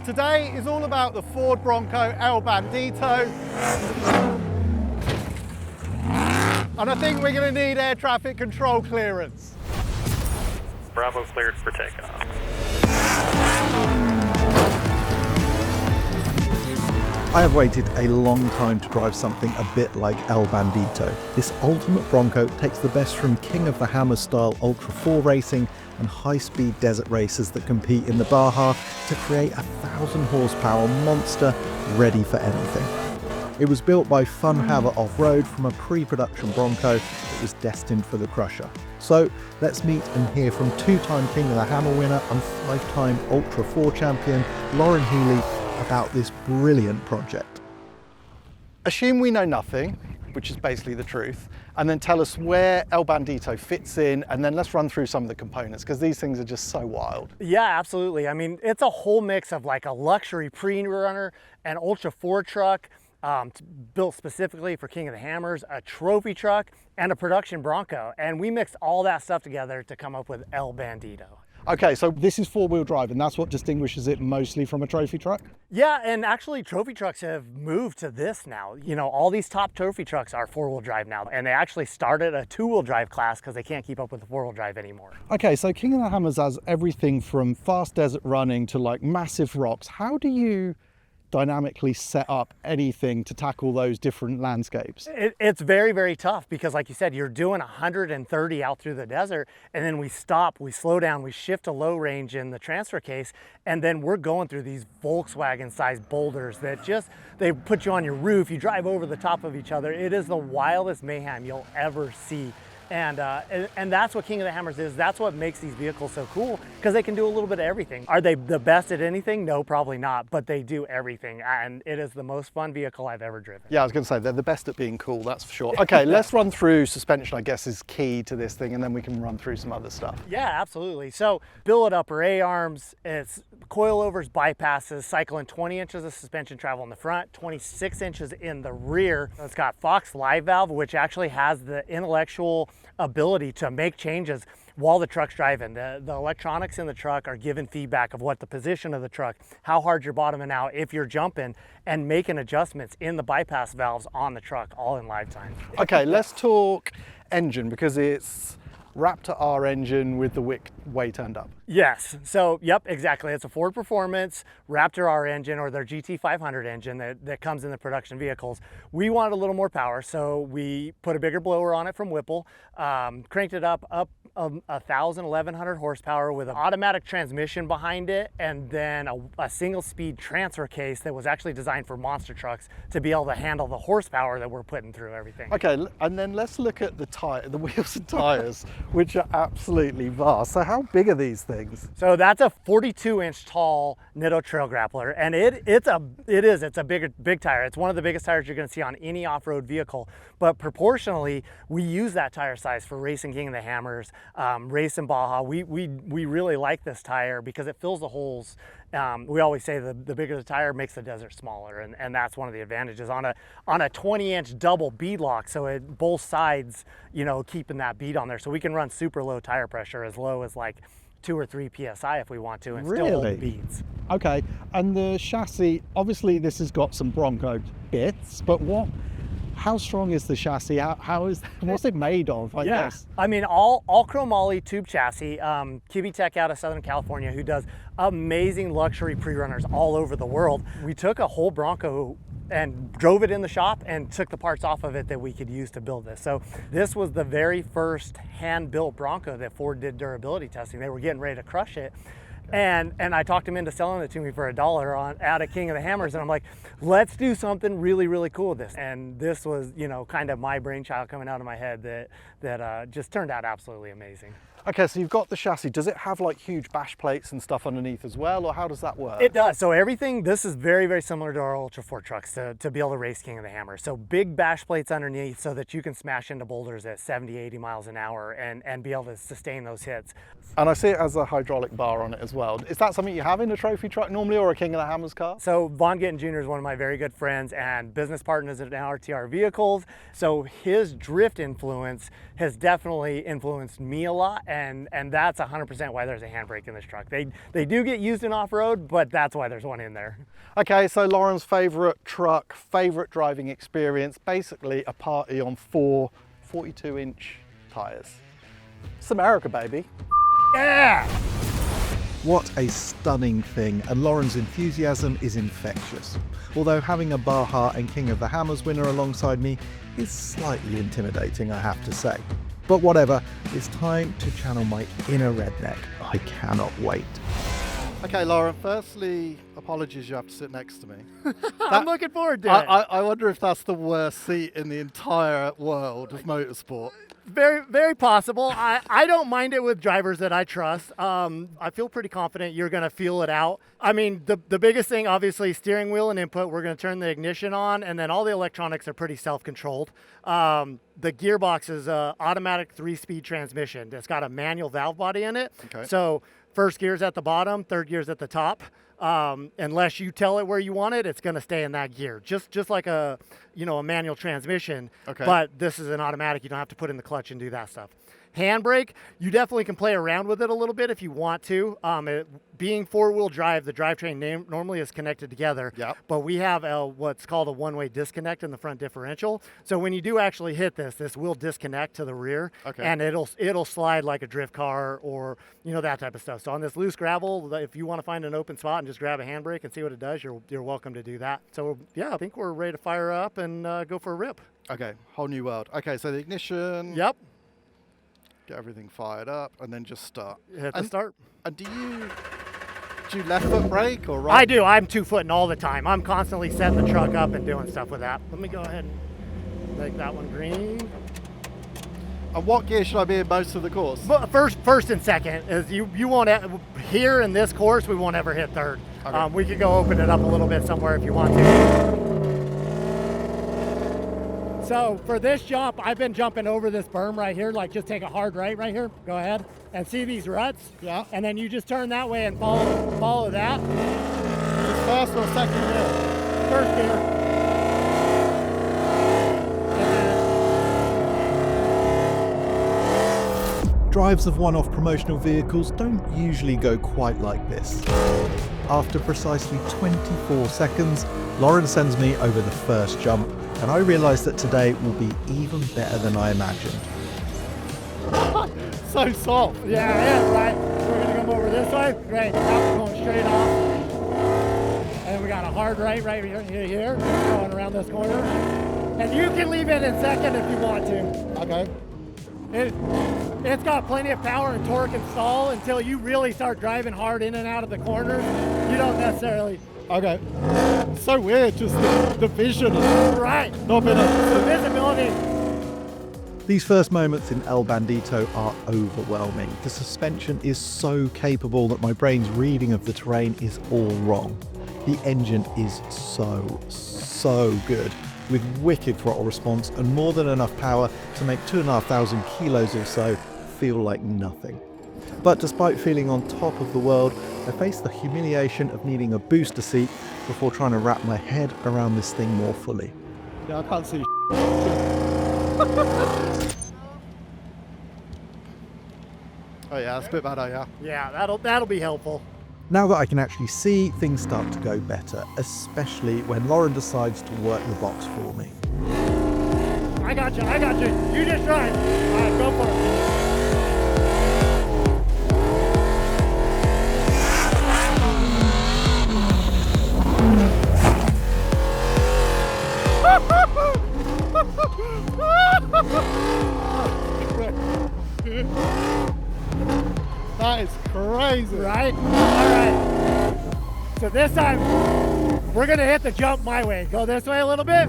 Today is all about the Ford Bronco El Bandito. And I think we're going to need air traffic control clearance. Bravo cleared for takeoff. I have waited a long time to drive something a bit like El Bandito. This ultimate Bronco takes the best from King of the Hammer style Ultra 4 racing and high-speed desert races that compete in the Baja to create a 1,000 horsepower monster ready for anything. It was built by Funhaver Off-Road from a pre-production Bronco that was destined for the crusher. So let's meet and hear from two-time King of the Hammer winner and 5-time Ultra 4 champion Loren Healy about this brilliant project. Assume we know nothing, which is basically the truth, and then tell us where El Bandito fits in, and then let's run through some of the components, because these things are just so wild. Yeah, absolutely. I mean, it's a whole mix of like a luxury pre-runner, an Ultra 4 truck, built specifically for King of the Hammers, a trophy truck, and a production Bronco. And we mixed all that stuff together to come up with El Bandito. Okay, so this is four-wheel drive, and that's what distinguishes it mostly from a trophy truck? Yeah, and actually trophy trucks have moved to this now. You know, all these top trophy trucks are four-wheel drive now, and they actually started a two-wheel drive class because they can't keep up with the four-wheel drive anymore. Okay, so King of the Hammers has everything from fast desert running to like massive rocks. How do you dynamically set up anything to tackle those different landscapes? It's very, very tough because like you said, you're doing 130 out through the desert, and then we stop, we slow down, we shift to low range in the transfer case, and then we're going through these Volkswagen sized boulders that just, they put you on your roof, you drive over the top of each other. It is the wildest mayhem you'll ever see. And that's what King of the Hammers is. That's what makes these vehicles so cool, because they can do a little bit of everything. Are they the best at anything? No, probably not, but they do everything, and it is the most fun vehicle I've ever driven. Yeah, I was going to say, they're the best at being cool, that's for sure. Okay, let's run through suspension, I guess, is key to this thing, and then we can run through some other stuff. Yeah, absolutely. So, billet upper A-arms, it's coilovers, bypasses, cycling 20 inches of suspension travel in the front, 26 inches in the rear. It's got Fox Live Valve, which actually has the intellectual ability to make changes while the truck's driving. The electronics in the truck are giving feedback of what the position of the truck, how hard you're bottoming out, if you're jumping, and making adjustments in the bypass valves on the truck, all in live time. Okay, let's talk engine, because it's Raptor R engine with the wick way turned up. Yes, so yep, exactly. It's a Ford Performance Raptor R engine, or their GT500 engine that comes in the production vehicles. We wanted a little more power, so we put a bigger blower on it from Whipple, cranked it up 1,100 horsepower with an automatic transmission behind it, and then a single speed transfer case that was actually designed for monster trucks to be able to handle the horsepower that we're putting through everything. Okay, and then let's look at the wheels and tires, which are absolutely vast. So how big are these things? So that's a 42-inch tall Nitto Trail Grappler, and it's a big tire. It's one of the biggest tires you're going to see on any off-road vehicle, but proportionally, we use that tire size for racing King of the Hammers, racing Baja. We really like this tire because it fills the holes. We always say the bigger the tire makes the desert smaller, and that's one of the advantages on a 20-inch double bead lock. So it both sides, you know, keeping that bead on there, so we can run super low tire pressure, as low as like 2 or 3 psi if we want to, and still hold beads. Okay, and the chassis, obviously this has got some Bronco bits, but how strong is the chassis? What's it made of, I guess? I mean, all chromoly tube chassis. Kibitech out of Southern California, who does amazing luxury pre-runners all over the world. We took a whole Bronco and drove it in the shop and took the parts off of it that we could use to build this. So this was the very first hand-built Bronco that Ford did durability testing. They were getting ready to crush it. And I talked him into selling it to me for $1 out of King of the Hammers, and I'm like, let's do something really, really cool with this. And this was, you know, kind of my brainchild coming out of my head that just turned out absolutely amazing. Okay, so you've got the chassis. Does it have like huge bash plates and stuff underneath as well, or how does that work? It does. So everything, this is very, very similar to our Ultra 4 trucks to be able to race King of the Hammer. So big bash plates underneath so that you can smash into boulders at 70, 80 miles an hour and be able to sustain those hits. And I see it has a hydraulic bar on it as well. Is that something you have in a trophy truck normally, or a King of the Hammers car? So Vaughn Gittin Jr. is one of my very good friends and business partners at RTR Vehicles. So his drift influence has definitely influenced me a lot, and that's 100% why there's a handbrake in this truck. They do get used in off-road, but that's why there's one in there. Okay, so Loren's favorite truck, favorite driving experience, basically a party on 4 42-inch tires. It's America, baby. Yeah! What a stunning thing, and Loren's enthusiasm is infectious. Although having a Baja and King of the Hammers winner alongside me is slightly intimidating, I have to say. But whatever, it's time to channel my inner redneck. I cannot wait. Okay, Loren, firstly, apologies you have to sit next to me. I'm looking forward to it. I wonder if that's the worst seat in the entire world of motorsport. Very, very possible. I don't mind it with drivers that I trust. I feel pretty confident you're going to feel it out. I mean, the biggest thing, obviously, steering wheel and input. We're going to turn the ignition on, and then all the electronics are pretty self-controlled. The gearbox is an automatic 3-speed transmission. It's got a manual valve body in it. Okay. So first gear's at the bottom, third gear's at the top. Unless you tell it where you want it, it's going to stay in that gear. Just like a manual transmission. Okay. But this is an automatic. You don't have to put in the clutch and do that stuff. Handbrake, you definitely can play around with it a little bit if you want to. Being 4-wheel drive, the drivetrain normally is connected together. Yep. But we have what's called a one-way disconnect in the front differential. So when you do actually hit this will disconnect to the rear. Okay. And it'll slide like a drift car or that type of stuff. So on this loose gravel, if you want to find an open spot and just grab a handbrake and see what it does, you're welcome to do that. So yeah, I think we're ready to fire up and go for a rip. Okay, whole new world. Okay, so the ignition. Yep. Get everything fired up and then just start. Hit the start. And do you left foot brake or right? I do. I'm 2-footing all the time. I'm constantly setting the truck up and doing stuff with that. Let me go ahead and make that one green. And what gear should I be in most of the course? But first and second is you won't here in this course we won't ever hit third. Okay. We could go open it up a little bit somewhere if you want to. So for this jump, I've been jumping over this berm right here, like just take a hard right here. Go ahead and see these ruts. Yeah. And then you just turn that way and follow that. First or second gear? First gear. Drives of one-off promotional vehicles don't usually go quite like this. After precisely 24 seconds, Loren sends me over the first jump, and I realise that today will be even better than I imagined. So soft. Yeah, right. We're going to come over this way. Great. Now we're going straight off. And we got a hard right here, going around this corner. And you can leave it in second if you want to. Okay. It's got plenty of power and torque and stall until you really start driving hard in and out of the corners. You don't necessarily. Okay. So weird, just the vision. Right. Not been the visibility. These first moments in El Bandito are overwhelming. The suspension is so capable that my brain's reading of the terrain is all wrong. The engine is so good, with wicked throttle response and more than enough power to make 2,500 kilos or so feel like nothing. But despite feeling on top of the world, I face the humiliation of needing a booster seat before trying to wrap my head around this thing more fully. Yeah, I can't see. Oh yeah, that's a bit better, yeah. Yeah, that'll be helpful. Now that I can actually see, things start to go better, especially when Loren decides to work the box for me. I got you. You just drive. All right, go for it. That is crazy. Right? All right. So this time, we're going to hit the jump my way. Go this way a little bit.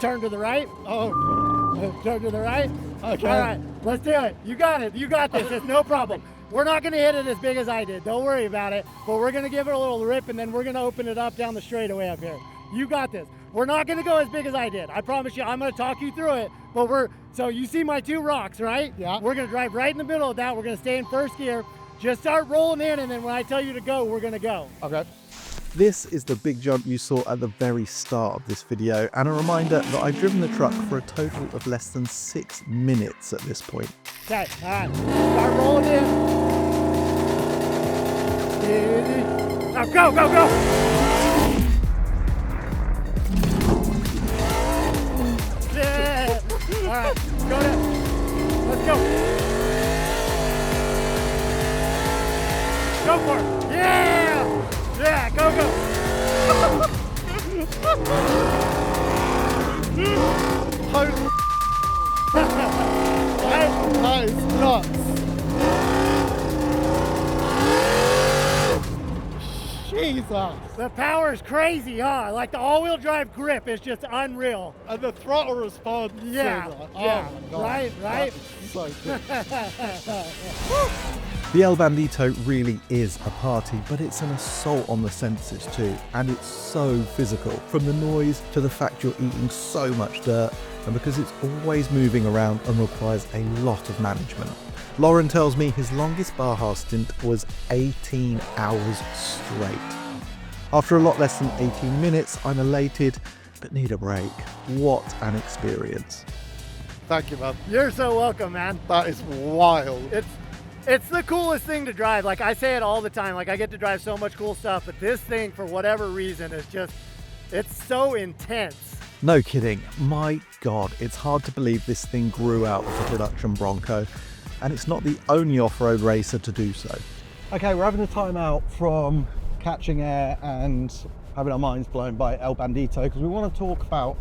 Turn to the right. Oh. Turn to the right. Okay. All right. Let's do it. You got it. You got this. It's no problem. We're not going to hit it as big as I did. Don't worry about it. But we're going to give it a little rip, and then we're going to open it up down the straightaway up here. You got this. We're not going to go as big as I did. I promise you. I'm going to talk you through it. But so you see my two rocks, right? Yeah. We're going to drive right in the middle of that. We're going to stay in first gear. Just start rolling in, and then when I tell you to go, we're going to go. Okay. This is the big jump you saw at the very start of this video, and a reminder that I've driven the truck for a total of less than 6 minutes at this point. Okay, all right, start rolling in. Now go, go, go! Yeah! All right, go there. Let's go. Go for it. Yeah! Yeah, go, go. Holy that is nuts. Jesus. The power is crazy, huh? Like the all-wheel drive grip is just unreal. And the throttle response. Yeah, yeah. Oh my God. Right. So good. The El Bandito really is a party, but it's an assault on the senses too, and it's so physical. From the noise to the fact you're eating so much dirt, and because it's always moving around and requires a lot of management. Loren tells me his longest Baja stint was 18 hours straight. After a lot less than 18 minutes, I'm elated, but need a break. What an experience. Thank you, man. You're so welcome, man. That is wild. It's the coolest thing to drive. Like I say it all the time, like I get to drive so much cool stuff, but this thing, for whatever reason, is just, it's so intense. No kidding. My God, it's hard to believe this thing grew out of a production Bronco, and it's not the only off-road racer to do so. Okay, we're having a time out from catching air and having our minds blown by El Bandito because we want to talk about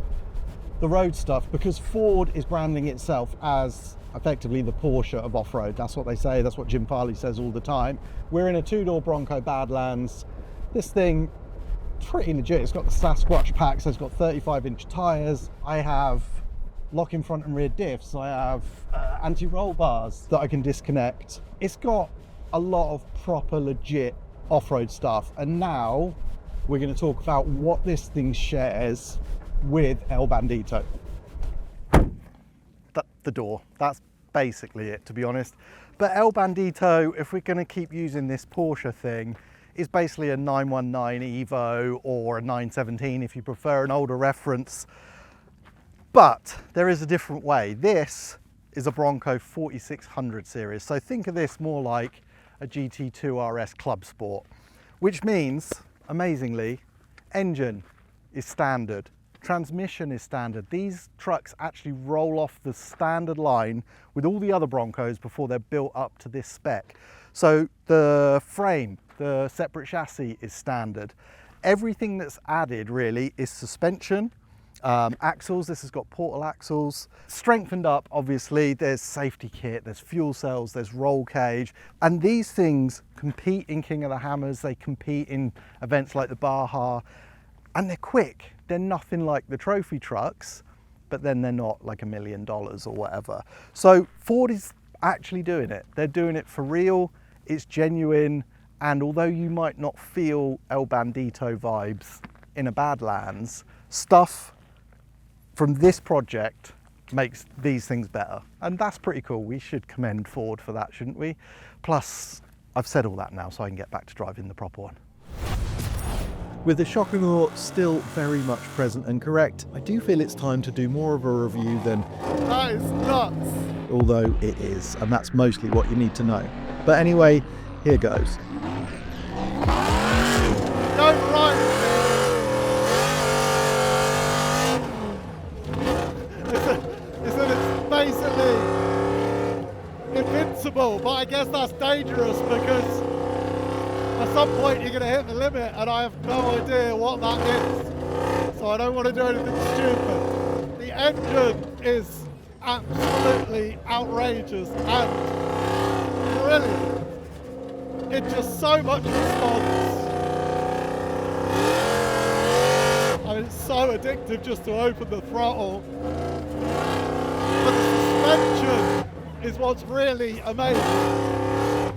the road stuff, because Ford is branding itself as effectively the Porsche of off-road. That's what they say, that's what Jim Farley says all the time. We're in a two-door Bronco Badlands. This thing, pretty legit. It's got the Sasquatch pack, so it's got 35-inch tires. I have lock-in front and rear diffs. I have anti-roll bars that I can disconnect. It's got a lot of proper legit off-road stuff, and now we're going to talk about what this thing shares with El Bandito. The door, that's basically it, to be honest. But El Bandito, if we're going to keep using this Porsche thing, is basically a 919 Evo or a 917 if you prefer an older reference. But there is a different way. This is a Bronco 4600 series, so think of this more like a GT2 RS Club Sport, which means, amazingly, engine is standard, transmission is standard. These trucks actually roll off the standard line with all the other Broncos before they're built up to this spec. So the frame, the separate chassis is standard. Everything that's added really is suspension, axles. This has got portal axles, strengthened up. Obviously there's safety kit, there's fuel cells, there's roll cage, and these things compete in King of the Hammers. They compete in events like the Baja, and they're quick. They're nothing like the trophy trucks, but then they're not like $1 million or whatever. So Ford is actually doing it. They're doing it for real. It's genuine. And although you might not feel El Bandito vibes in a Badlands, stuff from this project makes these things better. And that's pretty cool. We should commend Ford for that, shouldn't we? Plus, I've said all that now, so I can get back to driving the proper one. With the shock and awe still very much present and correct, I do feel it's time to do more of a review than That is nuts. although it is, and that's mostly what you need to know. But anyway, here goes. Don't run. It's basically invincible, but I guess that's dangerous because at some point you're going to hit the limit and I have no idea what that is. So I don't want to do anything stupid. The engine is absolutely outrageous and brilliant. It's just so much response. I mean, it's so addictive just to open the throttle. But the suspension is what's really amazing.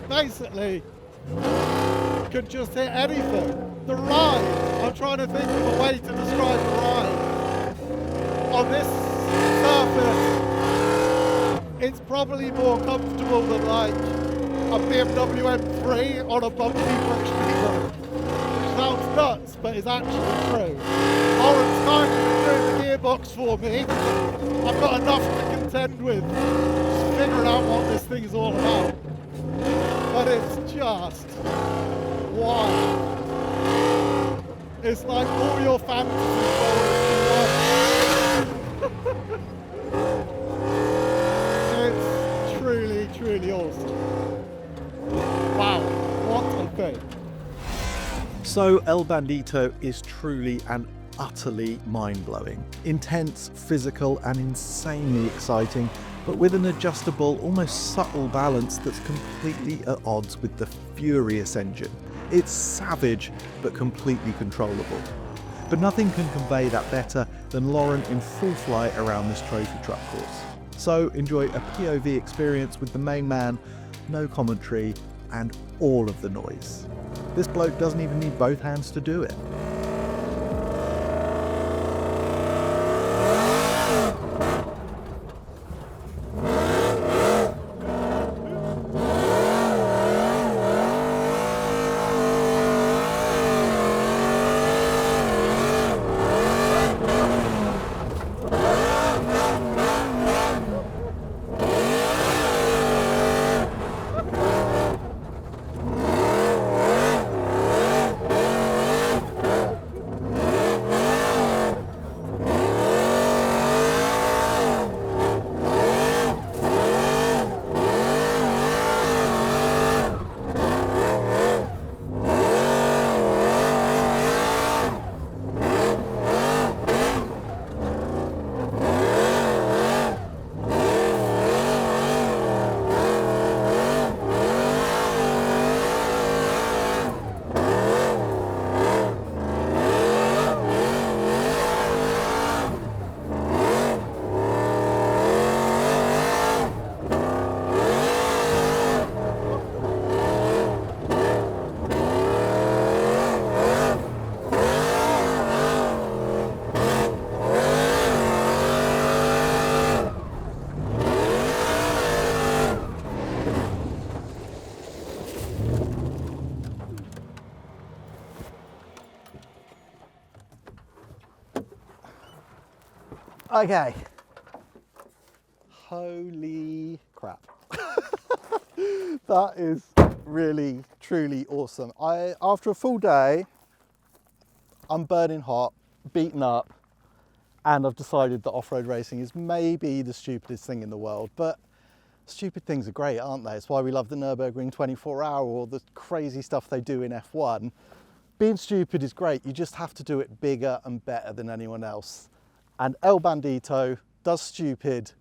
Basically, you can just hit anything. The ride, I'm trying to think of a way to describe the ride. On this surface, it's probably more comfortable than like a BMW M3 on a bumpy British road, which sounds but is actually true. Loren's kind of been doing the gearbox for me. I've got enough to contend with. Just figuring out what this thing is all about. But it's just wild. It's like all your fantasies rolled into one. It's truly, truly awesome. Wow, what a thing. So El Bandito is truly and utterly mind-blowing. Intense, physical and insanely exciting, but with an adjustable, almost subtle balance that's completely at odds with the furious engine. It's savage, but completely controllable. But nothing can convey that better than Loren in full flight around this trophy truck course. So enjoy a POV experience with the main man, no commentary, and all of the noise. This bloke doesn't even need both hands to do it. Okay. Holy crap. That is really, truly awesome. After a full day, I'm burning hot, beaten up, and I've decided that off-road racing is maybe the stupidest thing in the world. But stupid things are great, aren't they? It's why we love the Nürburgring 24-hour or the crazy stuff they do in F1. Being stupid is great. You just have to do it bigger and better than anyone else. And El Bandito does stupid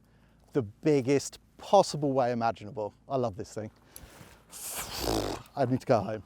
the biggest possible way imaginable. I love this thing. I need to go home.